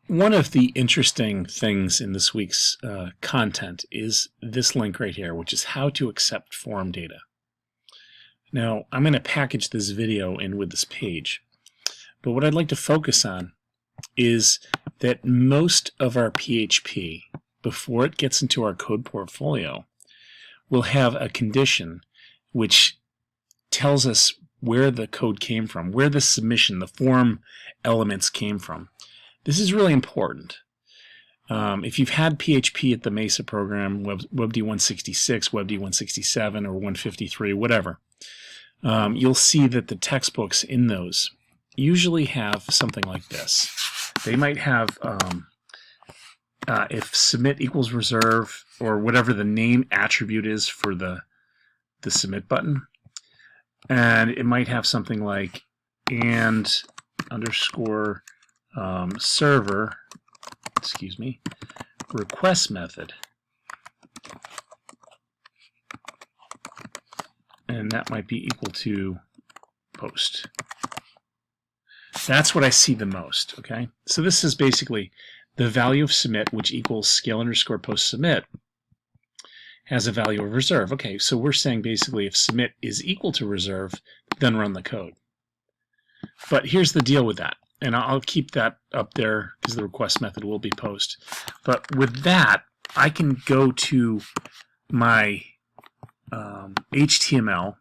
One of the interesting things in this week's content is this link right here, which is how to accept form data. Now, I'm going to package this video in with this page, but what I'd like to focus on is that most of our PHP, before it gets into our code portfolio, will have a condition which tells us where the code came from, where the submission, the form elements came from. This is really important. If you've had PHP at the Mesa program, WebD 166, WebD 167, or 153, whatever, you'll see that the textbooks in those usually have something like this. They might have if submit equals reserve, or whatever the name attribute is for the submit button, and it might have something like and underscore server, request method, and that might be equal to post. That's what I see the most, okay? So this is basically the value of submit, which equals scale underscore post submit, has a value of reserve. Okay, so we're saying basically if submit is equal to reserve, then run the code. But here's the deal with that. And I'll keep that up there because the request method will be post. But with that, I can go to my HTML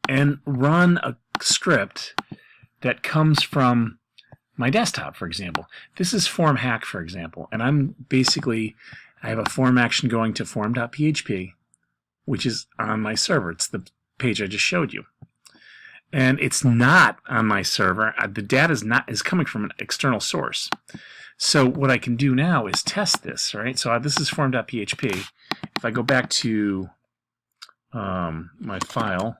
and run a script that comes from my desktop, for example. This is form hack, for example. And I have a form action going to form.php, which is on my server. It's the page I just showed you. And it's not on my server. The data is coming from an external source. So what I can do now is test this, right? So this is form.php. If I go back to my file,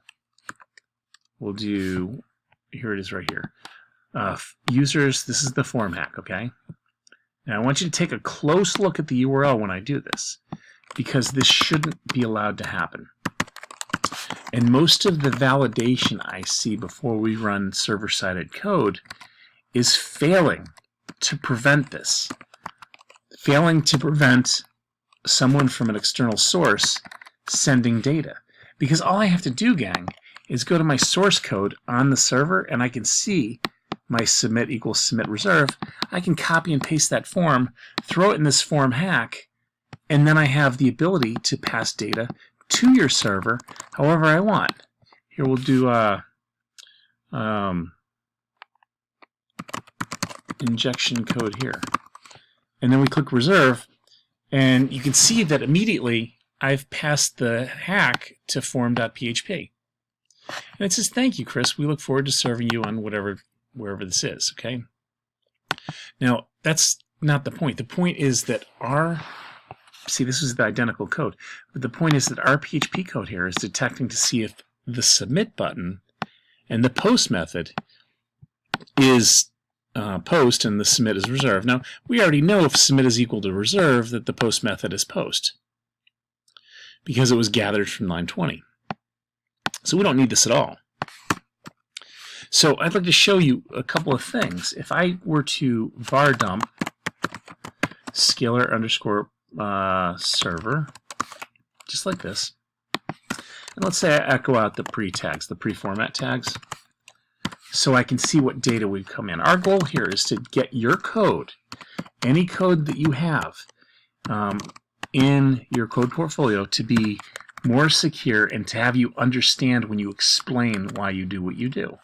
we'll do, here it is right here. Users, this is the form hack, okay? Now I want you to take a close look at the URL when I do this, because this shouldn't be allowed to happen. And most of the validation I see before we run server-sided code is failing to prevent this. Failing to prevent someone from an external source sending data. Because all I have to do, gang, is go to my source code on the server and I can see my submit equals submit reserve. I can copy and paste that form, throw it in this form hack, and then I have the ability to pass data to your server however I want. Here we'll do injection code here. And then we click reserve, and you can see that immediately I've passed the hack to form.php. And it says, thank you, Chris. We look forward to serving you on wherever this is, okay? Now, that's not the point. The point is that see, this is the identical code, but the point is that our PHP code here is detecting to see if the submit button and the post method is post and the submit is reserve. Now, we already know if submit is equal to reserve that the post method is post because it was gathered from line 20. So we don't need this at all. So I'd like to show you a couple of things. If I were to var dump scalar underscore server, just like this, and let's say I echo out the pre-tags, the pre-format tags, so I can see what data we've come in. Our goal here is to get your code, any code that you have in your code portfolio, to be more secure and to have you understand when you explain why you do what you do.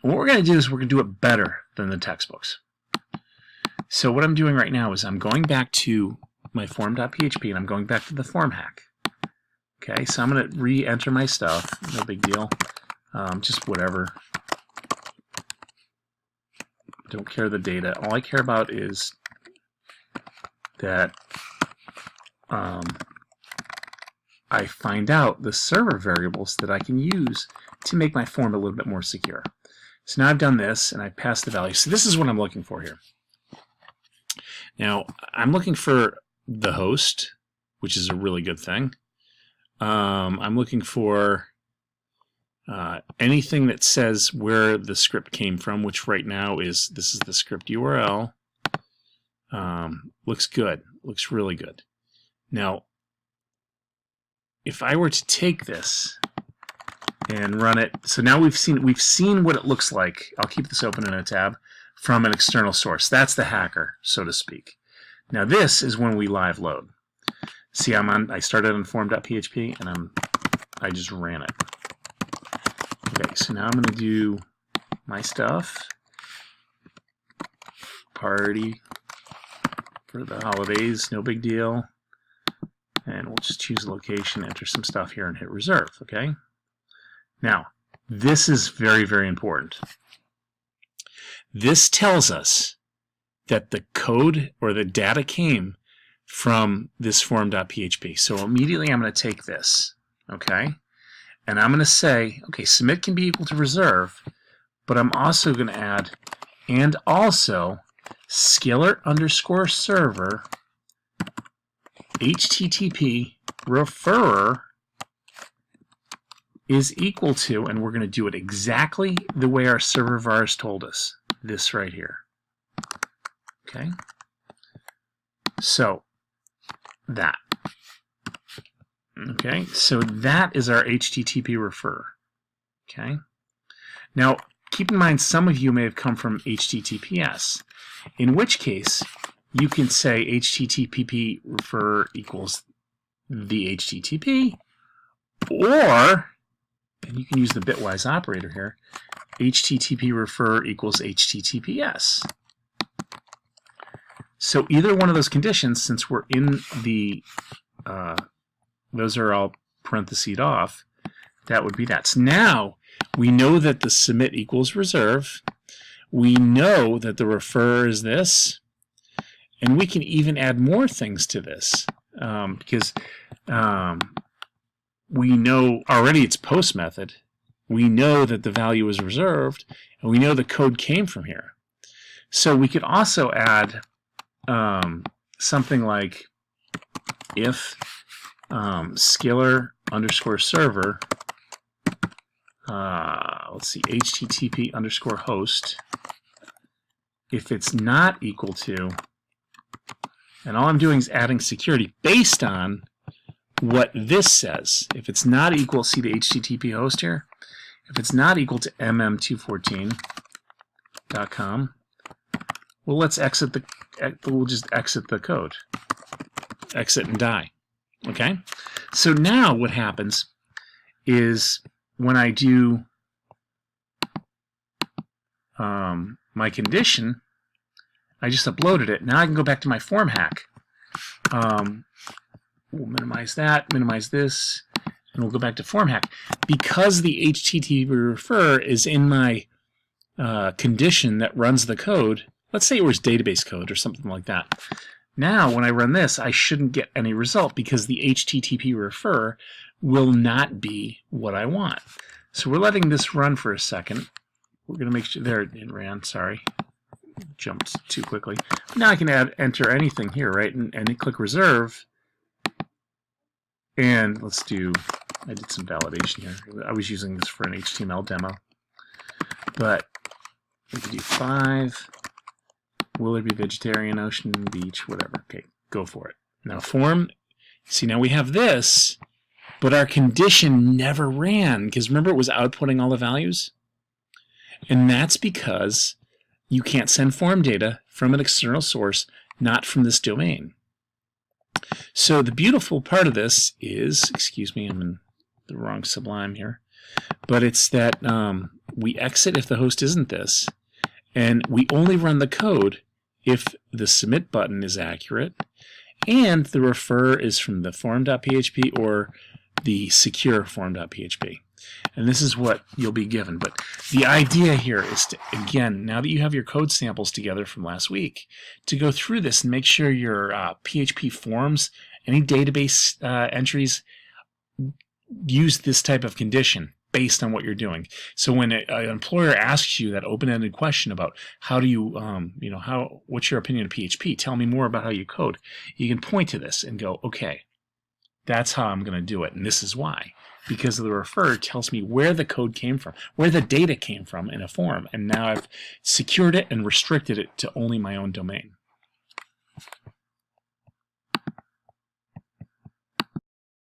And what we're going to do is we're going to do it better than the textbooks. So what I'm doing right now is I'm going back to my form.php and I'm going back to the form hack. Okay, so I'm going to re-enter my stuff. No big deal. Just whatever. Don't care the data. All I care about is that I find out the server variables that I can use to make my form a little bit more secure. So now I've done this and I've passed the value. So this is what I'm looking for here. Now I'm looking for the host, which is a really good thing. I'm looking for anything that says where the script came from, which right now this is the script URL. Looks good. Looks really good. Now, if I were to take this and run it, so now we've seen what it looks like. I'll keep this open in a tab from an external source. That's the hacker, so to speak. Now this is when we live load. See, I started on form.php and I just ran it. Okay, so now I'm going to do my stuff. Party for the holidays, no big deal. And we'll just choose a location, enter some stuff here, and hit reserve, okay? Now, this is very, very important. This tells us that the code or the data came from this form.php. So immediately I'm going to take this, okay? And I'm going to say, okay, submit can be equal to reserve, but I'm also going to add, and also Scalar_server HTTP referrer is equal to, and we're going to do it exactly the way our server vars told us, this right here. Okay? So, that. Okay, so that is our HTTP referrer. Okay? Now, keep in mind some of you may have come from HTTPS, in which case you can say HTTP referrer equals the HTTP, or, and you can use the bitwise operator here, HTTP referrer equals HTTPS. So either one of those conditions, since we're in the, those are all parenthesed off, that would be that. So now we know that the submit equals reserve. We know that the referrer is this. And we can even add more things to this because we know already it's post method. We know that the value is reserved, and we know the code came from here. So we could also add something like if Scalar_server, let's see, HTTP_host, if it's not equal to, and all I'm doing is adding security based on what this says. If it's not equal, see the HTTP host here? If it's not equal to mm214.com, well, let's exit the, we'll just exit the code. Exit and die. Okay? So now what happens is when I do my condition, I just uploaded it. Now I can go back to my form hack. We'll minimize that, minimize this, and we'll go back to form hack. Because the HTTP referrer is in my condition that runs the code, let's say it was database code or something like that. Now when I run this, I shouldn't get any result because the HTTP referrer will not be what I want. So we're letting this run for a second. We're going to make sure, there it ran, sorry. Jumped too quickly. Now I can enter anything here, right? And click reserve. And let's do, I did some validation here. I was using this for an HTML demo. But we can do 5. Will there be vegetarian, ocean, beach, whatever. Okay, go for it. Now form, see now we have this, but our condition never ran because remember it was outputting all the values? And that's because you can't send form data from an external source, not from this domain. So the beautiful part of this is, excuse me, I'm in the wrong Sublime here, but it's that we exit if the host isn't this, and we only run the code if the submit button is accurate, and the refer is from the form.php or the secure form.php. And this is what you'll be given. But the idea here is to, again, now that you have your code samples together from last week, to go through this and make sure your PHP forms, any database entries, use this type of condition based on what you're doing. So when an employer asks you that open-ended question about how do you, what's your opinion of PHP? Tell me more about how you code. You can point to this and go, okay, that's how I'm going to do it, and this is why. Because the refer tells me where the code came from, where the data came from in a form, and now I've secured it and restricted it to only my own domain.